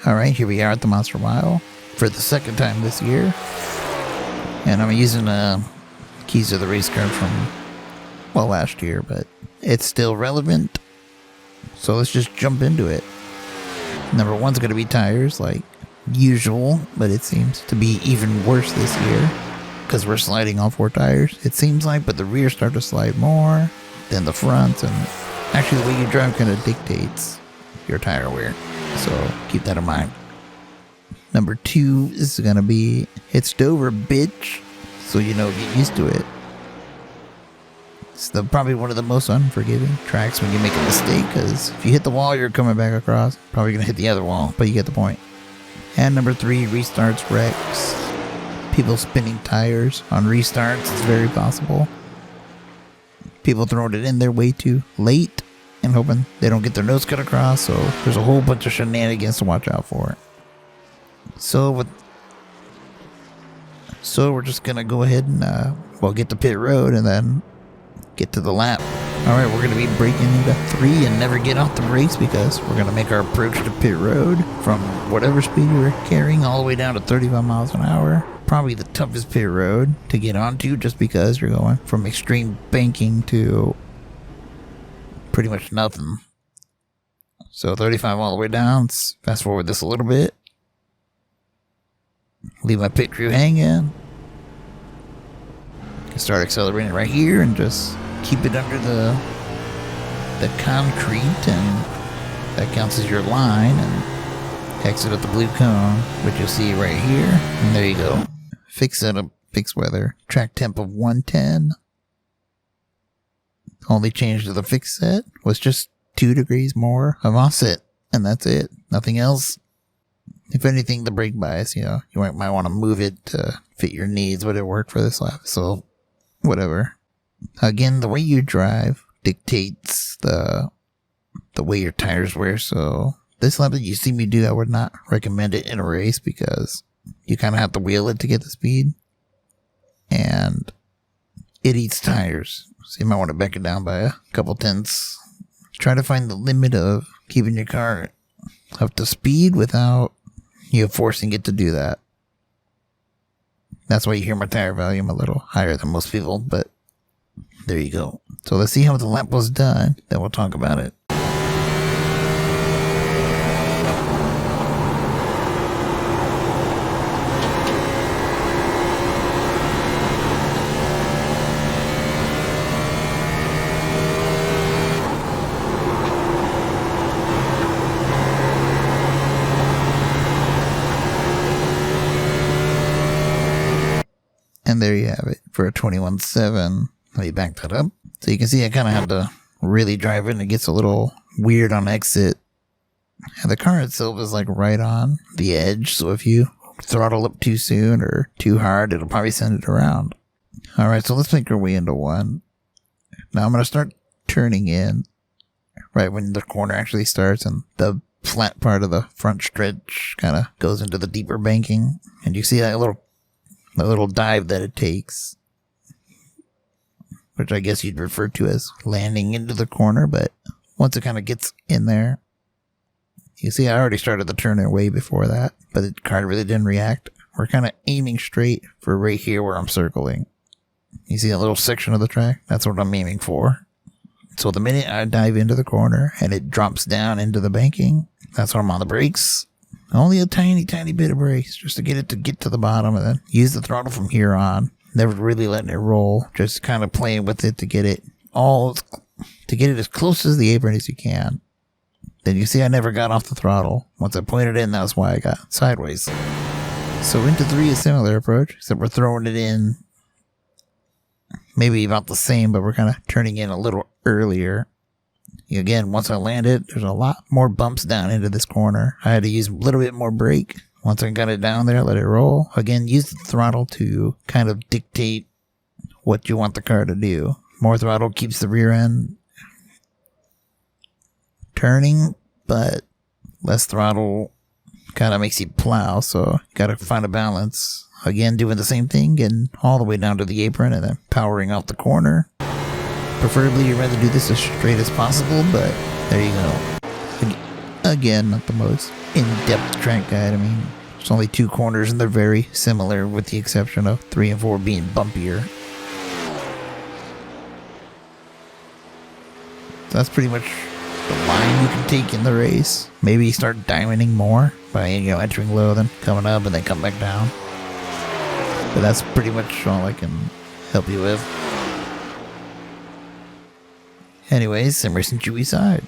Alright, here we are at the Monster Mile for the second time this year. And I'm using keys to the race car from, well, last year, but it's still relevant. So let's just jump into it. Number one's going to be tires, like usual, but it seems to be even worse this year because we're sliding all 4 tires, it seems like, but the rear start to slide more than the front, and actually the way you drive kind of dictates your tire wear. So keep that in mind. Number 2 is going to be it's Dover, bitch. So, get used to it. It's probably one of the most unforgiving tracks when you make a mistake, because if you hit the wall, you're coming back across. Probably going to hit the other wall, but you get the point. And number 3, restarts, wrecks. People spinning tires on restarts. It's very possible. People throwing it in there way too late and hoping they don't get their nose cut across. So there's a whole bunch of shenanigans to watch out for. So we're just going to go ahead and, get to pit road and then get to the lap. Alright, we're going to be braking into 3 and never get off the brakes because we're going to make our approach to pit road from whatever speed we're carrying all the way down to 35 miles an hour. Probably the toughest pit road to get onto just because you're going from extreme banking to pretty much nothing. So 35 all the way down. Let's fast forward this a little bit. Leave my pit crew hanging. Start accelerating right here and just keep it under the concrete, and that counts as your line, and exit at the blue cone, which you'll see right here. And there you go. Fixed setup, fixed weather, track temp of 110. Only change to the fixed set was just 2 degrees more of offset, and that's it. Nothing else. If anything, the brake bias, you might want to move it to fit your needs, but it worked for this lap, so whatever. Again, the way you drive dictates the way your tires wear, so this lap that you see me do, I would not recommend it in a race because you kind of have to wheel it to get the speed, and it eats tires, so you might want to back it down by a couple tenths. Try to find the limit of keeping your car up to speed without forcing it to do that. That's why you hear my tire volume a little higher than most people, but there you go. So let's see how the lap was done, then we'll talk about it. And there you have it for a 21.7. Let me back that up. So you can see I kind of have to really drive it, and it gets a little weird on exit. And the car itself is like right on the edge, so if you throttle up too soon or too hard, it'll probably send it around. Alright, so let's make our way into 1. Now I'm going to start turning in right when the corner actually starts, and the flat part of the front stretch kind of goes into the deeper banking. And you see that little dive that it takes, which I guess you'd refer to as landing into the corner, but once it kind of gets in there, you see I already started the turn way before that, but the car really didn't react. We're kind of aiming straight for right here where I'm circling. You see that little section of the track? That's what I'm aiming for. So the minute I dive into the corner and it drops down into the banking, that's when I'm on the brakes. Only a tiny, tiny bit of brakes just to get to the bottom, and then use the throttle from here on. Never really letting it roll, just kind of playing with it to get it as close as the apron as you can. Then you see I never got off the throttle. Once I pointed in, that's why I got sideways. So into 3 is similar approach, except we're throwing it in maybe about the same, but we're kind of turning in a little earlier. Again, once I landed, there's a lot more bumps down into this corner. I had to use a little bit more brake. Once I got it down there, let it roll. Again, use the throttle to kind of dictate what you want the car to do. More throttle keeps the rear end turning, but less throttle kind of makes you plow, so you gotta find a balance. Again, doing the same thing, getting all the way down to the apron and then powering out the corner. Preferably, you'd rather do this as straight as possible, but there you go. Again, not the most in-depth track guide. I mean, it's only 2 corners and they're very similar with the exception of 3 and 4 being bumpier. So that's pretty much the line you can take in the race. Maybe start diamonding more by, entering low, then coming up, and then come back down. But that's pretty much all I can help you with. Anyways, sim racing Chewy side.